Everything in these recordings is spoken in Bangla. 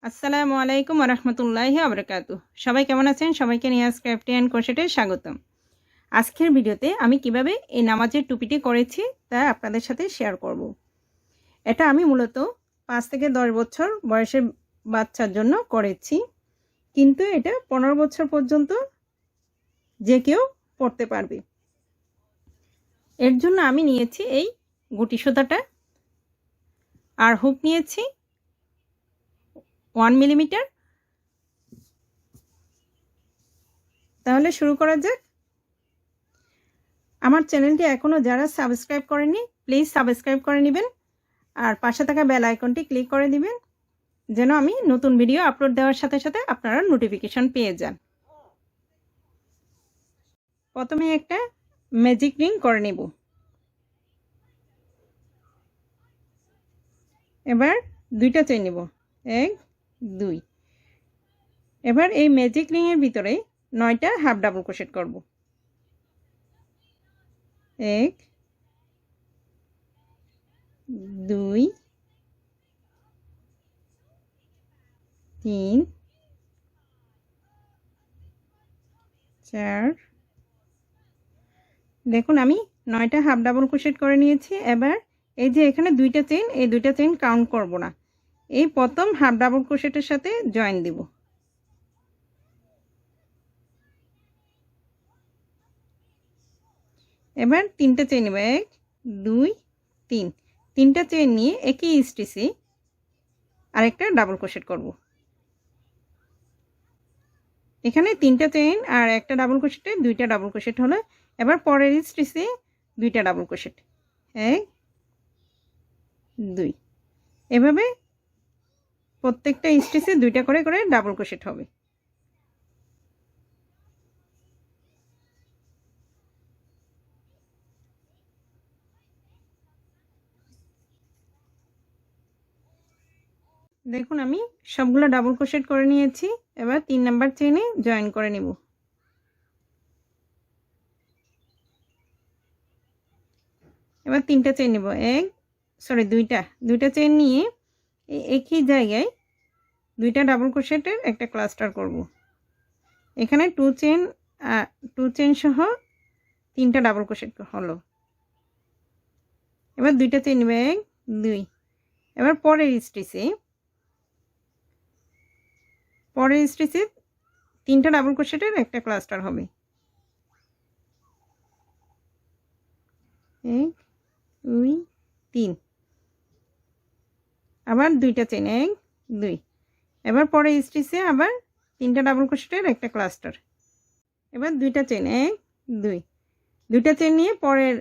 আসসালামু আলাইকুম ওয়া রাহমাতুল্লাহি ওয়া বারাকাতুহু। সবাই কেমন আছেন? সবাইকে নিয়াজ ক্রাফটি অ্যান্ড ক্রোশেটে স্বাগতম। আজকের ভিডিওতে আমি কিভাবে এই নামাজের টুপিটি করেছি তা আপনাদের সাথে শেয়ার করব। এটা আমি মূলত 5 থেকে 10 বছর বয়সের বাচ্চার জন্য করেছি, কিন্তু এটা 15 বছর পর্যন্ত যে কেউ পরতে পারবে। এর জন্য আমি নিয়েছি এই গুটি সুতাটা, আর হুক নিয়েছি 1 মিলিমিটার। তাহলে শুরু করা যাক। আমার চ্যানেলটি এখনও যারা সাবস্ক্রাইব করেননি প্লিজ সাবস্ক্রাইব করে নেবেন, আর পাশে থাকা বেল আইকনটি ক্লিক করে দিবেন যেন আমি নতুন ভিডিও আপলোড দেওয়ার সাথে সাথে আপনারা নোটিফিকেশন পেয়ে যান। প্রথমে একটা ম্যাজিক রিং করে নেব। এবার দুইটা চেইন নেব, 1 2। এবার এই ম্যাজিক রিংয়ের ভিতরে 9টা হাফ ডাবল ক্রোশেট করব। 1 2 3 4। দেখুন আমি 9টা হাফ ডাবল ক্রোশেট করে নিয়েছি। এবার এই যে এখানে দুইটা চেইন, এই দুইটা চেইন কাউন্ট করব না, এই প্রথম হাফ ডাবল ক্রোশেটের সাথে জয়েন দিব। এবার তিনটা চেইন নেব, 1 2 3। তিনটা চেইন নিয়ে একই স্টিচে আরেকটা ডাবল ক্রোশেট করব। এখানে তিনটা চেইন আর একটা ডাবল ক্রোশেটে দুইটা ডাবল ক্রোশেট হলো। এবার পরের স্টিচে দুইটা ডাবল ক্রোশেট, 1 2। এভাবে প্রত্যেকটা স্টিচে দুইটা করে করে ডাবল ক্রোশেট হবে। দেখুন আমি সবগুলো ডাবল ক্রোশেট করে নিয়েছি। এবার 3 নাম্বার চেইনে জয়েন করে নেব। এবার তিনটা চেইন নেব, দুইটা চেইন নিয়ে একই জায়গায় দুইটা ডাবল ক্রোশেটের একটা ক্লাস্টার করব। এখানে 2 চেইন সহ 3টা ডাবল ক্রোশেট হলো। এবার দুইটা চেইন নেব, 1 2। এবার পরের স্টিচে 3টা ডাবল ক্রোশেটের একটা ক্লাস্টার হবে। 1 2 3। আবার দুইটা চেইন, 1 2। এবার পরের স্টিচে আবার 3টা ডাবল ক্রোশেটের একটা ক্লাস্টার। এবার দুইটা চেইন, 1 2। দুইটা চেইন নিয়ে পরের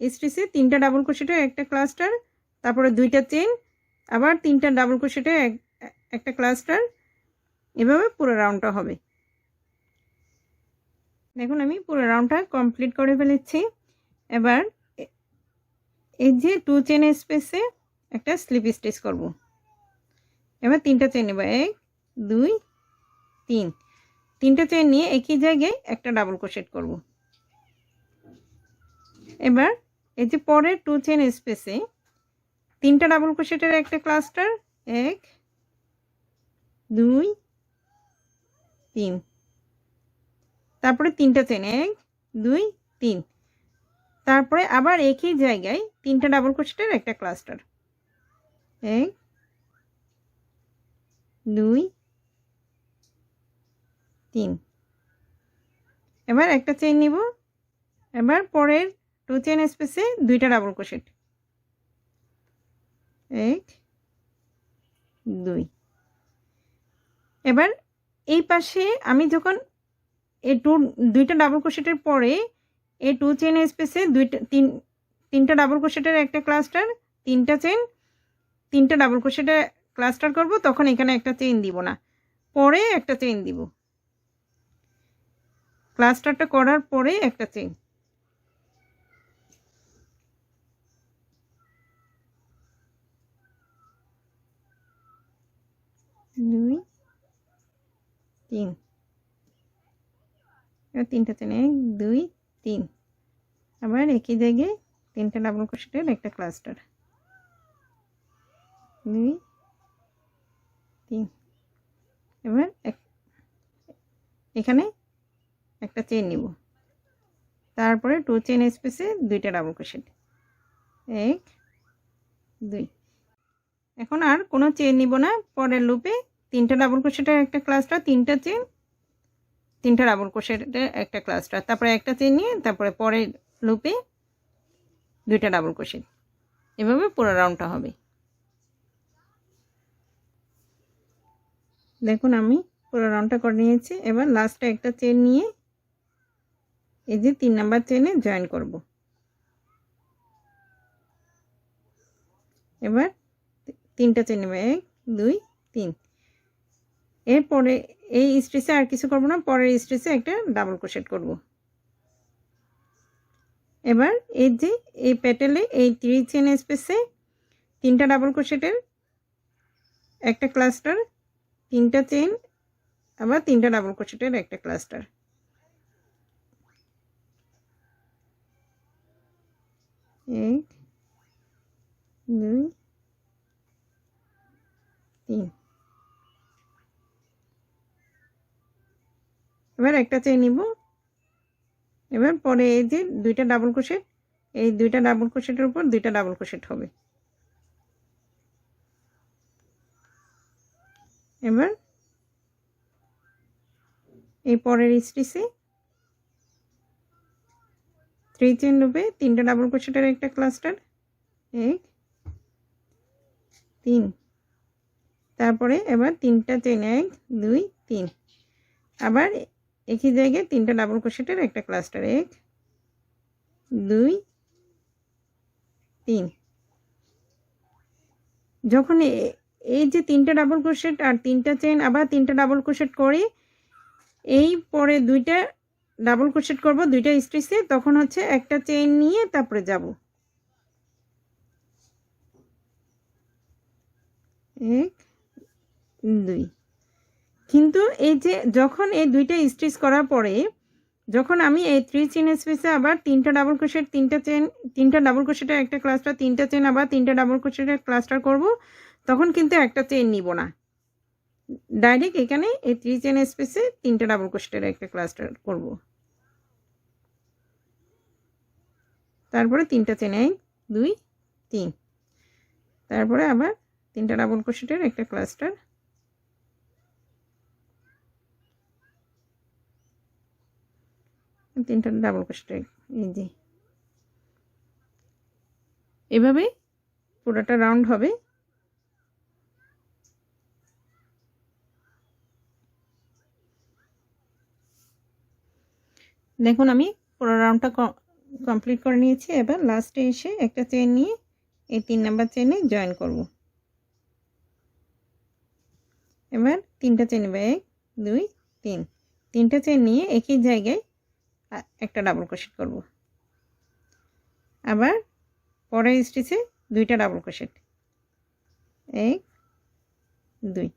স্টিচে 3টা ডাবল ক্রোশেটের একটা ক্লাস্টার, তারপরে দুইটা চেইন, আবার 3টা ডাবল ক্রোশেটের একটা ক্লাস্টার। এভাবে পুরো রাউন্ডটা হবে। দেখুন আমি পুরো রাউন্ডটা কমপ্লিট করে ফেলেছি। এবার এই যে 2 চেইনের স্পেসে একটা স্লিপ স্টিচ করব। এবার তিনটা চেইন নেব, 1 2 3। তিনটা চেইন নিয়ে একই জায়গায় একটা ডাবল ক্রোশেট করব। এবার এই যে পরের 2 চেইন স্পেসে 3টা ডাবল ক্রোশেটের একটা ক্লাস্টার, 1 2 3। তারপরে তিনটা চেইন, 1 2 3। তারপরে আবার একই জায়গায় 3টা ডাবল ক্রোশেটের একটা ক্লাস্টার, 1 2 3। এবার একটা চেইন নিব। এবার পরের 2 চেইন স্পেসে দুইটা ডাবল ক্রোশেট, 1 2। এবার এই পাশে আমি যখন এই দুইটা ডাবল ক্রোশেটের পরে এই 2 চেইন স্পেসে তিনটা ডাবল ক্রোশেটের একটা ক্লাস্টার, তিনটা ডাবল ক্রোশেটের ক্লাস্টার করব, তখন এখানে একটা চেইন দিব না, পরে একটা চেইন দিব। ক্লাস্টারটা করার পরে একটা চেইন। দুই 3। এবার তিনটা চেইন, 1 2 3। আবার একই জায়গায় 3টা ডাবল ক্রোশেটের একটা ক্লাস্টার, 2 3। এবার এখানে একটা চেন নিব, তারপরে 2 চেন স্পেসে 2টা ডাবল ক্রোশেট, 1 2। এখন আর কোনো চেন নিব না। পরের লুপে 3টা ডাবল ক্রোশেটের একটা ক্লাস্টার, 3টা চেন, 3টা ডাবল ক্রোশেটের একটা ক্লাস্টার, তারপরে একটা চেন নিয়ে তারপরে পরের লুপে 2টা ডাবল ক্রোশেট। এভাবে পুরো রাউন্ডটা হবে। দেখুন আমি পুরো রাউন্ডটা করে নিয়েছি। এবার লাস্টে একটা চেন নিয়ে এই যে 3 নাম্বার চেনে জয়েন করব। এবার 3টা চেন নেব, 1 2 3। এরপরে এই স্টিচে আর কিছু করব না, পরের স্টিচে একটা ডাবল ক্রোশেট করব। এবার এই যে এই প্যাটেলে এই 3 চেন স্পেসে 3টা ডাবল ক্রোশেটের একটা ক্লাস্টার, 3টা চেন, আবার 3টা ডাবল ক্রোশেটের একটা ক্লাস্টার, 1 2 3। এবার একটা চেন নিব। এবার পরে এই যে 2টা ডাবল ক্রোশেট, এই 2টা ডাবল ক্রোশেটের উপর 2টা ডাবল ক্রোশেট হবে। এবার এই পরের স্টিচে 3 চেন লুপে 3টা ডাবল ক্রোশেটের একটা ক্লাস্টার, 1 3। তারপরে এবার 3টা চেন, 1 2 3। আবার একই জায়গায় 3টা ডাবল ক্রোশেটের একটা ক্লাস্টার, 1 2 3। যখন এই যে 3টা ডাবল ক্রোশেট আর 3টা চেন আবার 3টা ডাবল ক্রোশেট করে এই পরে 2টা ডাবল ক্রোশেট করব 2টা স্টিচে, তখন হচ্ছে একটা চেন নিয়ে তারপরে যাব, 1 2। কিন্তু এই যে যখন এই 2টা স্টিচ করার পরে যখন আমি এই 3 চেন স্পেসে আবার 3টা ডাবল ক্রোশেট, 3টা চেন, 3টা ডাবল ক্রোশেটের একটা ক্লাস্টার, 3টা চেন, আবার 3টা ডাবল ক্রোশেটের ক্লাস্টার করব, তখন কিন্তু একটা চেন নিব না, ডাইরেক্ট এখানে এই 3 চেন স্পেসে 3টা ডাবল ক্রোশেটের একটা ক্লাস্টার করব। তারপরে 3টা চেন, 1 2 3। তারপরে আবার 3টা ডাবল ক্রোশেটের একটা ক্লাস্টার, তিনটা ডাবল ক্রোশেট, এই যে এভাবে পুরোটা রাউন্ড হবে। দেখুন আমি পুরো রাউন্ডটা কমপ্লিট করে নিয়েছি। এবার লাস্টে এসে একটা চেন নিয়ে এই 3 নাম্বার চেনে জয়েন করব। এবার 3টা চেন নেব, 1 2 3। 3টা চেন নিয়ে একই জায়গায় একটা ডাবল ক্রোশেট করব। আবার পরের স্টিচে 2টা ডাবল ক্রোশেট, 1 2।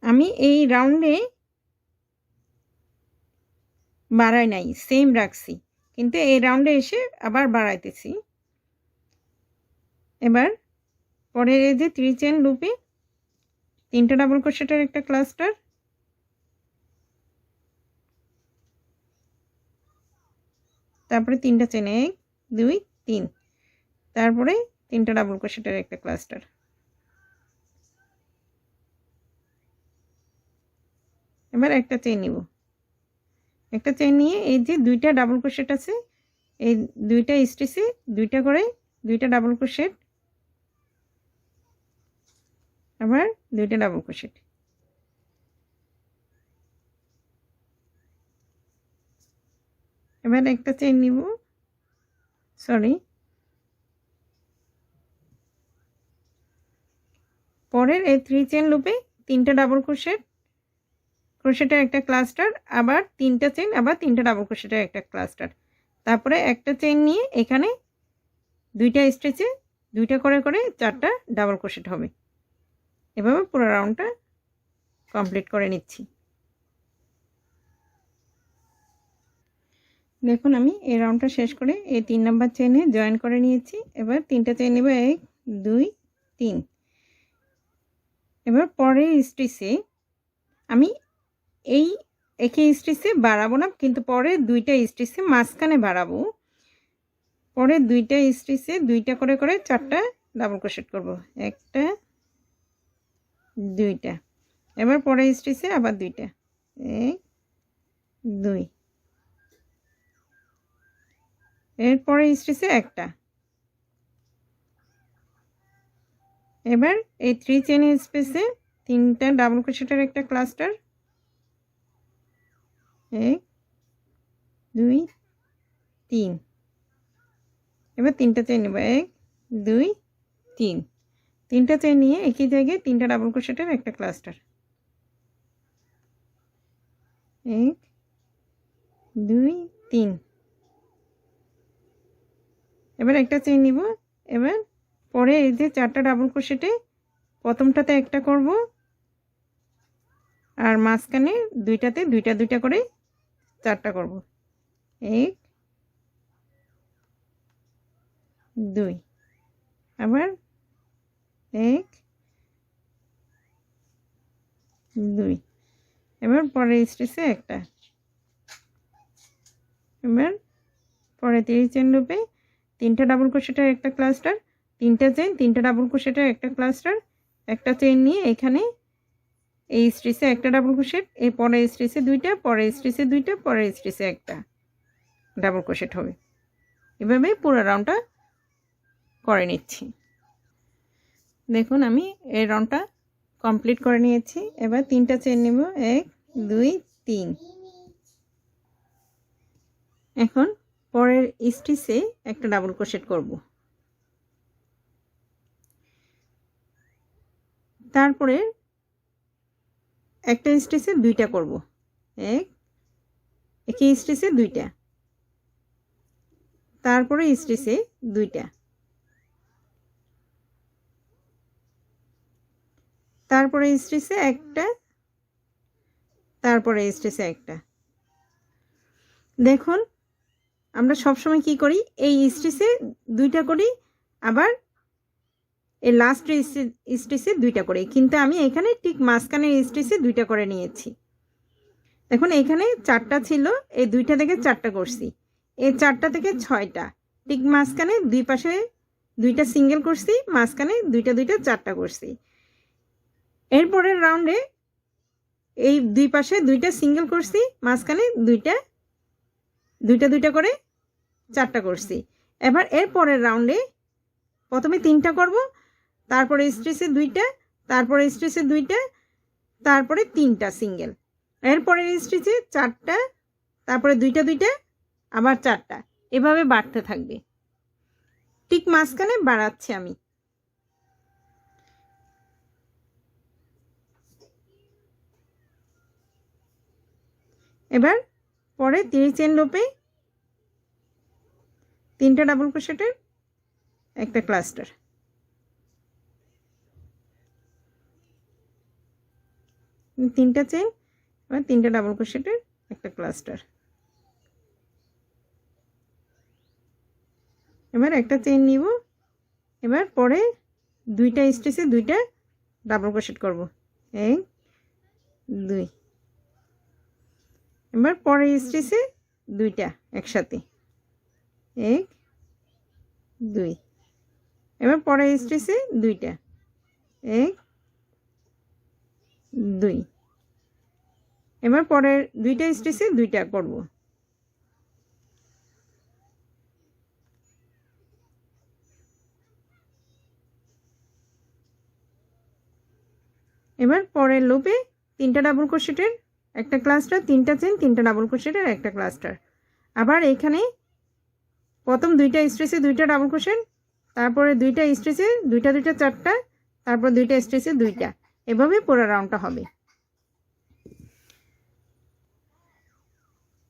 আমি এই রাউন্ডে বাড়াই নাই, সেম রাখছি, কিন্তু এই রাউন্ডে এসে আবার বাড়াইতেছি। এবার পরের এই যে 3 চেন লুপে 3টা ডাবল ক্রোশেটের একটা ক্লাস্টার, তারপরে 3টা চেন, 1 2 3। তারপরে 3টা ডাবল ক্রোশেটের একটা ক্লাস্টার। এবার একটা চেন নিব, একটা চেন নিয়ে এই যে 2টা ডাবল ক্রোশেট আছে এই 2টা স্টিচে 2টা করে 2টা ডাবল ক্রোশেট, আবার 2টা ডাবল ক্রোশেট। এবার একটা চেন নিব, পরের এই 3 চেন লুপে 3টা ডাবল ক্রোশেটের একটা ক্লাস্টার, আবার 3টা চেন, আবার 3টা ডাবল ক্রোশেটের একটা ক্লাস্টার। তারপরে একটা চেন নিয়ে এখানে 2টা স্টিচে 2টা করে করে 4টা ডাবল ক্রোশেট হবে। এভাবে পুরো রাউন্ডটা কমপ্লিট করে নিচ্ছি। দেখুন আমি এই রাউন্ডটা শেষ করে এই 3 নাম্বার চেনে জয়েন করে নিয়েছি। এবার 3টা চেন নেব, 1 2 3 এবার পরের স্টিচে আমি এই একই স্টিচে বাড়াবো না, কিন্তু পরের দুইটা স্টিচে মাঝখানে বাড়াবো। পরের দুইটা স্টিচে দুইটা করে করে 4টা ডাবল ক্রোশেট করব, 1টা 2টা। এবার পরের স্টিচে আবার 2টা, 1 2। এরপরে স্টিচে 1টা। এবার এই 3 চেইন স্পেসে 3টা ডাবল ক্রোশেটের একটা ক্লাস্টার, 1 2 3। এবার 3টা চেইন নেব, 1 2 3। 3টা চেইন নিয়ে একই জায়গায় 3টা ডাবল ক্রোশেটের একটা ক্লাস্টার, 1 2 3। এবার একটা চেইন নিব। এবার পরে এই যে 4টা ডাবল ক্রোশেটে প্রথমটাতে একটা করব, আর মাঝখানে দুইটাতে দুইটা দুইটা করে 4টা করব, 1 2। আবার 1 2। এবার পরের স্টিচে একটা। এবার পরে 3 চেইন লুপে 3টা ডাবল ক্রোশেটের একটা ক্লাস্টার, 3টা চেইন 3টা ডাবল ক্রোশেটের একটা ক্লাস্টার, একটা চেইন নিয়ে এখানে এই স্টিচে একটা ডাবল ক্রোশেট, এই পরের স্টিচে 2টা, পরের স্টিচে 2টা, পরের স্টিচে একটা ডাবল ক্রোশেট হবে। এভাবে পুরো রাউন্ডটা করে নিচ্ছি। দেখুন আমি এই রাউন্ডটা কমপ্লিট করে নিয়েছি। এবার 3টা চেইন নেব, 1 2 3। এখন পরের স্টিচে একটা ডাবল ক্রোশেট করব, তারপরে একটা স্টিচে 2টা করব, 1 একই স্টিচে 2টা, তারপরে স্টিচে 2টা, তারপরে স্টিচে একটা, তারপরে স্টিচে একটা। দেখুন আমরা সবসময় কি করি, এই স্টিচে 2টা করি, আবার এই লাস্ট স্টিচে 2টা করি, কিন্তু আমি এখানে ঠিক মাঝখানের স্টিচে 2টা করে নিয়েছি। দেখুন এখানে 4টা ছিল, এই 2টা থেকে 4টা করছি, এই 4টা থেকে 6টা, ঠিক মাঝখানে দুই পাশে 2টা সিঙ্গেল করছি, মাঝখানে 2টা 2টা 4টা করছি। এরপরের রাউন্ডে এই দুই পাশে 2টা সিঙ্গেল করছি, মাঝখানে 2টা 2টা 2টা করে 4টা করছি। এবার এর পরের রাউন্ডে প্রথমে 3টা করব, তারপরে স্টিচে 2টা, তারপরে স্টিচে 2টা, তারপরে 3টা সিঙ্গেল, এরপরে স্টিচে 4টা, তারপরে 2টা 2টা, আবার 4টা, এভাবে বাড়তে থাকবে। ঠিক মাঝখানে বাড়াচ্ছি আমি। এবার পরে 3 চেইন লুপে 3টা ডাবল ক্রোশেটের একটা ক্লাস্টার, 3টা চেইন, এবার 3টা ডাবল ক্রোশেটের একটা ক্লাস্টার। এবার একটা চেইন নিব। এবার পরে 2টা স্টিচে 2টা ডাবল ক্রোশেট করব, 1 2। এবার পরের স্টিচে 2টা একসাথে, 1 2। এবার পরের স্টিচে 2টা, 1 2। এবার পরের 2টা স্টিচে 2টা করব। এবার পরের লুপে 3টা ডাবল ক্রোশেটের একটা ক্লাস্টার, 3টা চেইন 3টা ডাবল ক্রোশেটের একটা ক্লাস্টার। আবার এখানে প্রথম 2টা স্টিচে 2টা ডাবল ক্রোশেট, তারপরে 2টা স্টিচে 2টা 2টা 4টা, তারপর 2টা স্টিচে 2টা, এভাবে পুরো রাউন্ডটা হবে।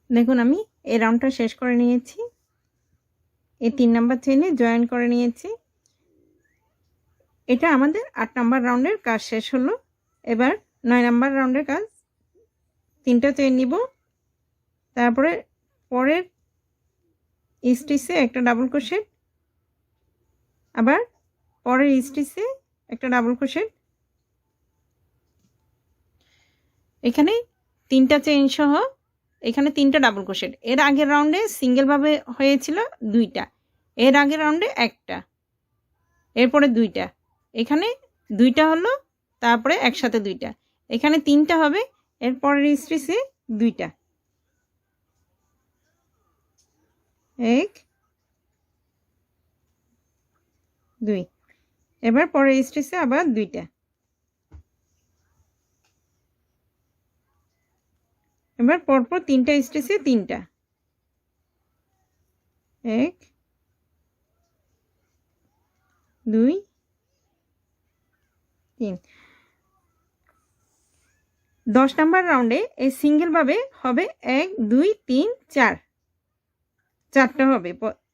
দেখুন আমি এই রাউন্ডটা শেষ করে নিয়েছি, এই 3 নাম্বার চেইনে জয়েন করে নিয়েছি। এটা আমাদের 8 নাম্বার রাউন্ডের কাজ শেষ হলো। এবার 9 নাম্বার রাউন্ডের কাজ। 3টা চেইন নিব, তারপরে পরের স্টিচে একটা ডাবল ক্রোশেট, আবার পরের স্টিচে একটা ডাবল ক্রোশেট, এখানে 3টা চেইন সহ এখানে 3টা ডাবল ক্রোশেট। এর আগের রাউন্ডে সিঙ্গেল ভাবে হয়েছিল 2টা, এর আগের রাউন্ডে একটা, এরপরে 2টা, এখানে 2টা হলো, তারপরে একসাথে 2টা, এখানে 3টা হবে, এরপরের স্টিচে 2টা, 1 2, এবার পরের স্টিচে আবার 2টা, এবার পরপর 3টা স্টিচে 3টা, 1 2 3। 10 নম্বর রাউন্ডে এই সিঙ্গেল ভাবে হবে 1 2 3 4, 4টা হবে।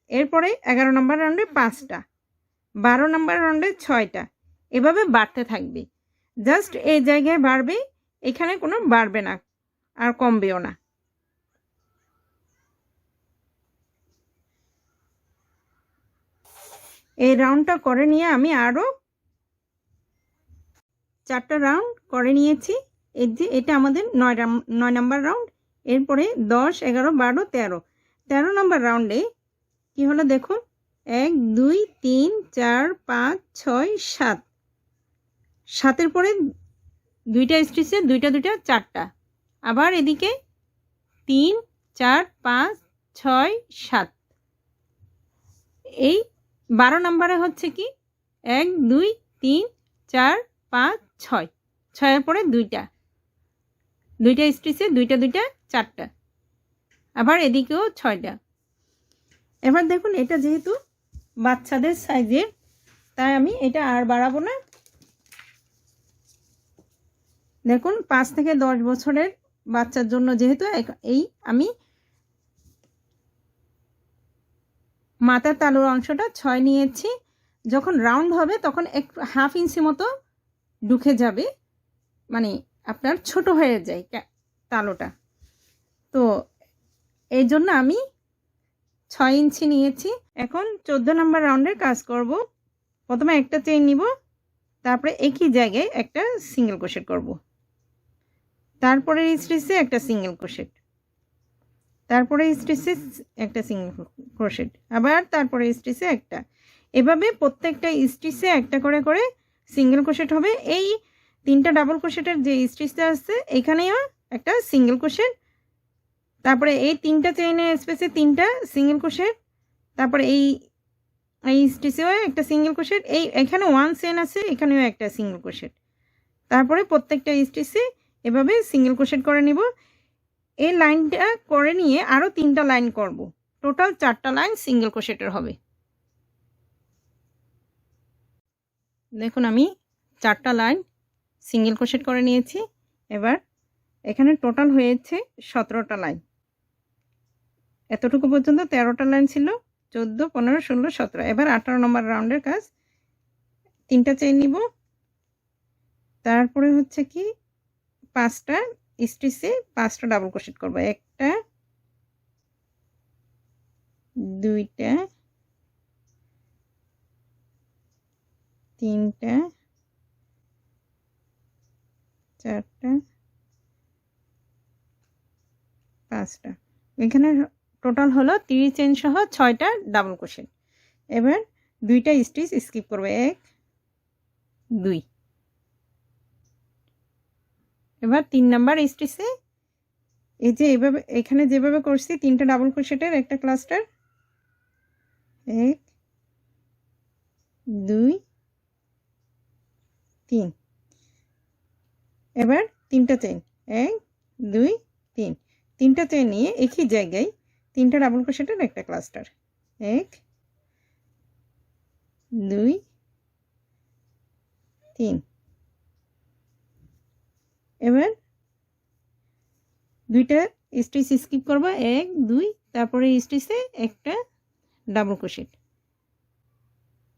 এরপরে 11 নম্বর রাউন্ডে 5টা, 12 নম্বর রাউন্ডে 6টা, এভাবে বাড়তে থাকবে। জাস্ট এই জায়গায় বাড়বে, এখানে কোনো বাড়বে না আর কমবেও না। এই রাউন্ডটা করে নিয়ে আমি আরও 4টা রাউন্ড করে নিয়েছি। এই যে এটা আমাদের 9 নম্বর রাউন্ড। এরপরে 10 11 12 13, 13 নম্বর রাউন্ডে কি হলো দেখুন, 1 2 3 4 5 6 7, 7-এর পরে 2টা স্টিচে 2টা 2টা 4টা, আবার এদিকে 3 4 5 6 7। এই 12 নম্বরে হচ্ছে কি 1 2 3 4 5 6, 6-এর পরে 2টা, 2টা স্টিচে 2টা 2টা 4টা, আবার এদিকেও 6টা। এবার দেখুন এটা যেহেতু বাচ্চাদের সাইজের, তাই আমি এটা আর বাড়াবো না। দেখুন 5 থেকে 10 বছরের বাচ্চার জন্য যেহেতু এই আমি মাথার তালুর অংশটা 6 নিয়েছি। যখন রাউন্ড হবে তখন একটু হাফ ইঞ্চি মতো ঢুকে যাবে, মানে আপনার ছোট হয়ে যায় তালুটা, তো এই জন্য আমি 6 ইঞ্চি নিয়েছি। এখন 14 নম্বর রাউন্ডের কাজ করব। প্রথমে একটা চেইন নিব, তারপরে একই জায়গায় একটা সিঙ্গেল ক্রোশেট করব, তারপরে স্টিচে একটা সিঙ্গেল ক্রোশেট, তারপরে স্টিচে একটা সিঙ্গেল ক্রোশেট, আবার তারপরে স্টিচে একটা, এভাবে প্রত্যেকটা স্টিচে একটা করে করে সিঙ্গেল ক্রোশেট হবে। এই 3টা ডাবল ক্রোশেটের যে স্টিচটা আছে এখানেও একটা সিঙ্গেল ক্রোশেট, তারপরে এই 3টা চেইনের স্পেসে 3টা সিঙ্গেল ক্রোশেট, তারপরে এই স্টিচেও একটা সিঙ্গেল ক্রোশেট, এখানে 1 চেইন আছে, এখানেও একটা সিঙ্গেল ক্রোশেট, তারপরে প্রত্যেকটা স্টিচে এভাবে সিঙ্গেল ক্রোশেট করে নিব। এই লাইনটা করে নিয়ে আরও 3টা লাইন করব, টোটাল 4টা লাইন সিঙ্গেল ক্রোশেটের হবে। দেখুন আমি 4টা লাইন সিঙ্গেল ক্রোশেট করে নিয়েছি। এবার এখানে টোটাল হয়েছে 17টা লাইন, এতটুকু পর্যন্ত 13টা লাইন ছিল, 14 15 16 17। এবার 18 নম্বর রাউন্ডের কাজ। 3টা চেইন নিব, তারপরে হচ্ছে কি 5টা স্টিচে 5টা ডাবল ক্রোশেট করব, 1টা 2টা 3টা 4টা 5টা, এখানে টোটাল হলো 30 চেইন সহ 6টা ডাবল ক্রোশেট। এবার 2টা স্টিচ স্কিপ করব, 1 2। এবার 3 নাম্বার স্টিচে এই যে এইভাবে এখানে যেভাবে করছি 3টা ডাবল ক্রোশেটের একটা ক্লাস্টার, 1 2 3। এবার 3টা চেইন, 1 2 3, 3টা চেইন নিয়ে একই জায়গায় 3টা ডাবল ক্রোশেটের একটা ক্লাস্টার, 1 2 3। এবার 2টা স্টিচ স্কিপ করব, 1 2, তারপরে স্টিচে একটা ডাবল ক্রোশেট,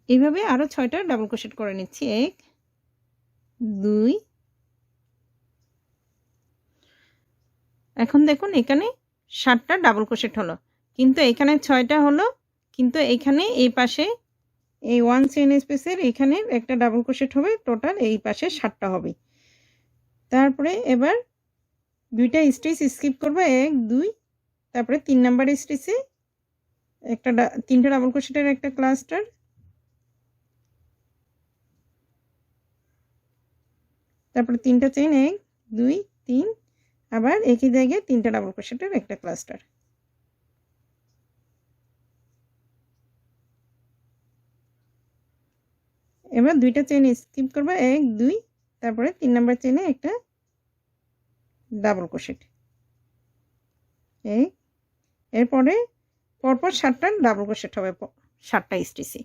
এইভাবে আরও 6টা ডাবল ক্রোশেট করে নিচ্ছি, 1 2। এখন দেখুন এখানে 7টা ডাবল ক্রোশেট হলো, কিন্তু এখানে 6টা হলো, কিন্তু এখানে এই পাশে এই 1 চেইন স্পেসের এখানে একটা ডাবল ক্রোশেট হবে, টোটাল এই পাশে 7টা হবে। তারপরে এবার দুইটা স্টিচ স্কিপ করব, 1 2, তারপরে 3 নাম্বার স্টিচে একটা তিনটা ডাবল ক্রোশেটের একটা ক্লাস্টার, তারপরে 3টা চেইন 1 2 3, আবার একই জায়গায় 3টা ডাবল ক্রোশেটের একটা ক্লাস্টার। এবার দুইটা চেইন স্কিপ করব, 1 2, তারপরে 3 নাম্বার চেইনে একটা ডাবল ক্রোশেট, এরপরে পরপর 7টা ডাবল ক্রোশেট হবে, 7টা স্টিচে,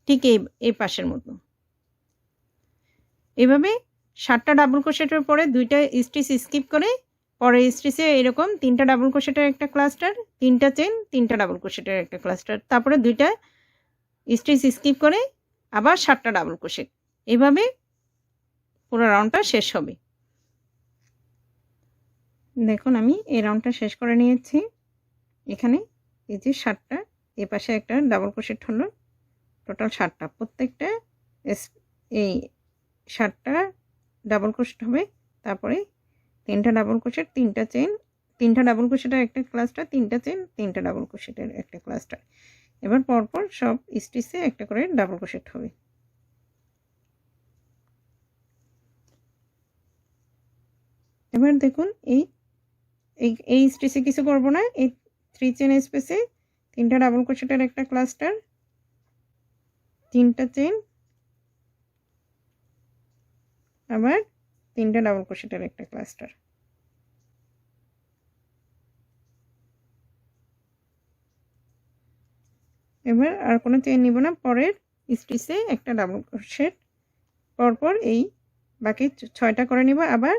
ঠিক এই পাশের মতো। এভাবে 7টা ডাবল ক্রোশেটের পরে দুইটা স্টিচ স্কিপ করে পরের স্টিচে এরকম 3টা ডাবল ক্রোশেটের একটা ক্লাস্টার, 3টা চেইন, 3টা ডাবল ক্রোশেটের একটা ক্লাস্টার, তারপরে দুইটা স্টিচ স্কিপ করে আবার 7টা ডাবল ক্রোশেট। এভাবে পুরো রাউন্ডটা শেষ হবে। দেখুন আমি এই রাউন্ডটা শেষ করে নিয়েছি। এখানে এই যে 7টা, এ পাশে একটা ডাবল ক্রোশেট হলো, টোটাল 7টা, প্রত্যেকটা এই 7টা ডাবল ক্রোশেট হবে, তারপরে 3টা ডাবল ক্রোশেট, 3টা চেইন, 3টা ডাবল ক্রোশেটের একটা ক্লাস্টার, 3টা চেইন, 3টা ডাবল ক্রোশেটের একটা ক্লাস্টার। এবার পরপর সব স্টিচে একটা করে ডাবল ক্রোশেট হবে। এবার দেখুন এই স্টিচে কিছু করব না, এই 3 চেইন স্পেসে 3টা ডাবল ক্রোশেটের একটা ক্লাস্টার, 3টা চেইন, আবার 3টা ডাবল ক্রোশেটের একটা ক্লাস্টার। এবার আর কোনো চেইন নিব না, পরের স্টিচে একটা ডাবল ক্রোশেট, পরপর এই বাকি 6টা করে নিব। আবার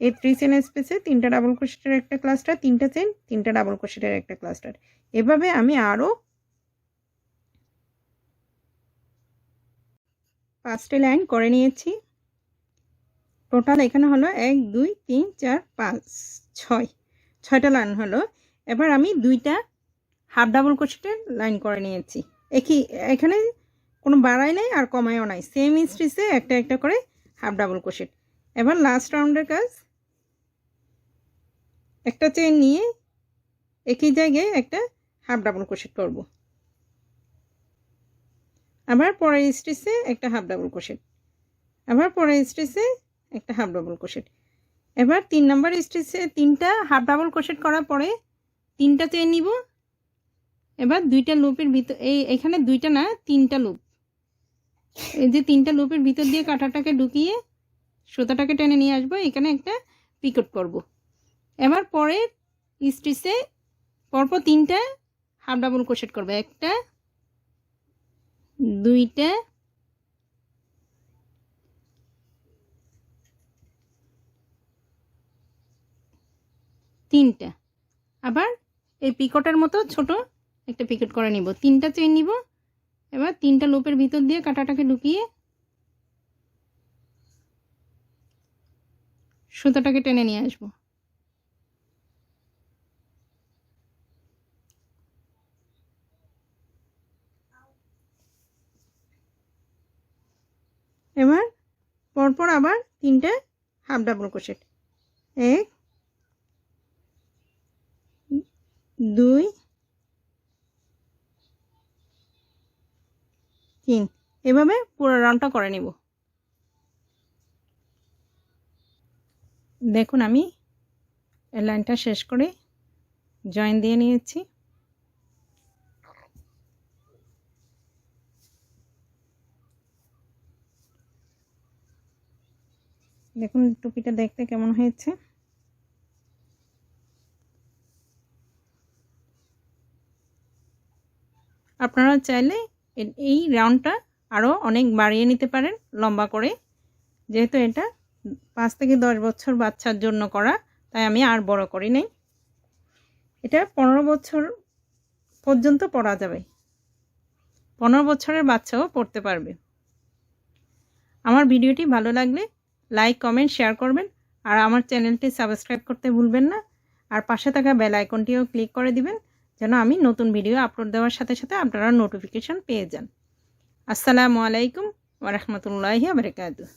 এই 3 চেইন স্পেসে 3টা ডাবল ক্রোশেটের একটা ক্লাস্টার, 3টা চেইন, 3টা ডাবল ক্রোশেটের একটা ক্লাস্টার। এভাবে আমি আরও 5টি লাইন করে নিয়েছি। টোটাল এখানে হলো 1 2 3 4 5 6টা লাইন হলো। এবার আমি 2টা হাফ ডাবল ক্রোশেটের লাইন করে নিয়েছি। এখানে কোনো বাড়াই নাই আর কমায়ও নাই, সেম স্টিচে একটা একটা করে হাফ ডাবল ক্রোশেট। এবার লাস্ট রাউন্ডের কাজ, একটা চেইন নিয়ে একই জায়গায় একটা হাফ ডাবল ক্রোশেট করব, আবার পরের স্টিচে একটা হাফ ডাবল ক্রোশেট, আবার পরের স্টিচে একটা হাফ ডাবল ক্রোশেট। এবার 3 নাম্বার স্টিচে 3টা হাফ ডাবল ক্রোশেট করার পরে 3টা চেইন নিব। এবার 2টা লুপের ভিতর, এখানে 2টা না 3টা লুপ, এই যে 3টা লুপের ভিতর দিয়ে কাঁটাটাকে ঢুকিয়ে সুতাটাকে টেনে নিয়ে আসবো, এখানে একটা পিকট করব। এবার পরের স্টিচে পরপর 3টা হাফ ডাবল ক্রোশেট করব, 1টা 2টা 3টা, আবার এই পিকটের মতো ছোট একটা পিকট করে নিব। 3টা চেইন নিব, এবার 3টা লুপের ভিতর দিয়ে কাঁটাটাকে ঢুকিয়ে সুতাটাকে টেনে নিয়ে আসবো। এবার পরপর আবার 3টা হাফ ডাবল ক্রোশেট, 1 2 3, এভাবে পুরো রাউন্ডটা করে নিব। দেখুন আমি এই লাইনটা শেষ করে জয়েন দিয়ে নিয়েছি। দেখুন টুপিটা দেখতে কেমন হয়েছে। আপনারা চাইলে এই রাউন্ডটা আরও অনেক বাড়িয়ে নিতে পারেন লম্বা করে, যেহেতু এটা 5 থেকে 10 বছর বাচ্চার জন্য করা, তাই আমি আর বড় করি নাই। এটা 15 বছর পর্যন্ত পরা যাবে, 15 বছরের বাচ্চাও পড়তে পারবে। আমার ভিডিওটি ভালো লাগলে লাইক কমেন্ট শেয়ার করবেন, আর আমার চ্যানেলটি সাবস্ক্রাইব করতে ভুলবেন না, আর পাশে থাকা বেল আইকনটিও ক্লিক করে দিবেন, যেন আমি নতুন ভিডিও আপলোড দেওয়ার সাথে সাথে আপনারা নোটিফিকেশন পেয়ে যান। আসসালামু আলাইকুম ওয়া রাহমাতুল্লাহি ওয়া বারাকাতুহু।